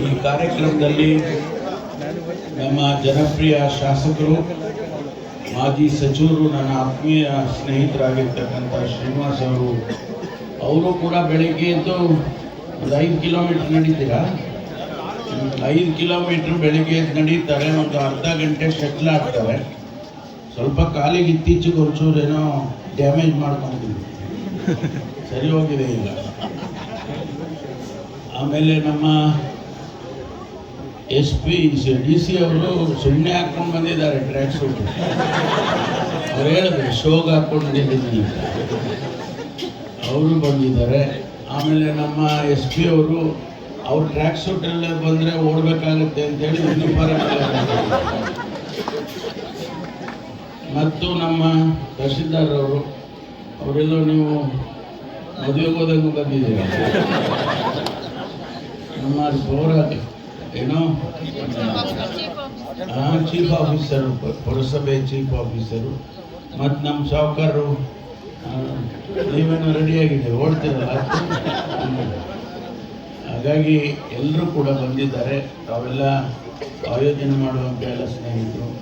ಈ ಕಾರ್ಯಕ್ರಮದಲ್ಲಿ ನಮ್ಮ ಜನಪ್ರಿಯ ಶಾಸಕರು, ಮಾಜಿ ಸಚಿವರು, ನನ್ನ ಆತ್ಮೀಯ ಸ್ನೇಹಿತರಾಗಿರ್ತಕ್ಕಂಥ ಶ್ರೀನಿವಾಸ್ ಅವರು ಕೂಡ ಬೆಳಗ್ಗೆ ಎದ್ದು ಒಂದು 5 ಕಿಲೋಮೀಟರ್ ನಡೀತೀರಾ? 5 ಕಿಲೋಮೀಟರ್ ಬೆಳಿಗ್ಗೆ ನಡೀತಾರೆ, ಒಂದು ಅರ್ಧ ಗಂಟೆ ಶಟ್ಲ್ ಆಡ್ತಾರೆ. ಸ್ವಲ್ಪ ಕಾಲಿಗೆ ಇತ್ತೀಚೆಗೆ ಒಂಚೂರೇನೋ ಡ್ಯಾಮೇಜ್ ಮಾಡ್ಕೊಂಡಿದ್ವಿ, ಸರಿ ಹೋಗಿದೆ ಈಗ. ಆಮೇಲೆ ನಮ್ಮ SP DC ಅವರು ಸುಮ್ಮನೆ ಹಾಕ್ಕೊಂಡು ಬಂದಿದ್ದಾರೆ ಟ್ರ್ಯಾಕ್ ಸೂಟ್. ಅವ್ರು ಹೇಳಿದ್ರು ಶೋಗೆ ಹಾಕ್ಕೊಂಡು ಬಂದಿದ್ದೀನಿ, ಅವರು ಬಂದಿದ್ದಾರೆ. ಆಮೇಲೆ ನಮ್ಮ SP ಅವ್ರ ಟ್ರ್ಯಾಕ್ ಸೂಟೆಲ್ಲ ಬಂದರೆ ಓಡಬೇಕಾಗುತ್ತೆ ಅಂತೇಳಿ ಯೂನಿಫಾರ್ಮ್ ಮತ್ತು ನಮ್ಮ ತಹಶೀಲ್ದಾರ್ ಅವರೆಲ್ಲ ನೀವು ಮದುವೆಗೆ ಹೋದಂಗೆ ಬಂದಿದ್ದೀರ. ನಮ್ಮ ಪೌರ ಏನೋ ಚೀಫ್ ಆಫೀಸರು, ಪುರಸಭೆ ಚೀಫ್ ಆಫೀಸರು ಮತ್ತು ನಮ್ಮ ಸಾಹುಕಾರರು, ನೀವೇನೋ ರೆಡಿಯಾಗಿದೆ ಓಡ್ತಿರಲ್ಲ. ಹಾಗಾಗಿ ಎಲ್ಲರೂ ಕೂಡ ಬಂದಿದ್ದಾರೆ. ತಾವೆಲ್ಲ ಆಯೋಜನೆ ಮಾಡುವಂಥ ಎಲ್ಲ ಸ್ನೇಹಿತರು.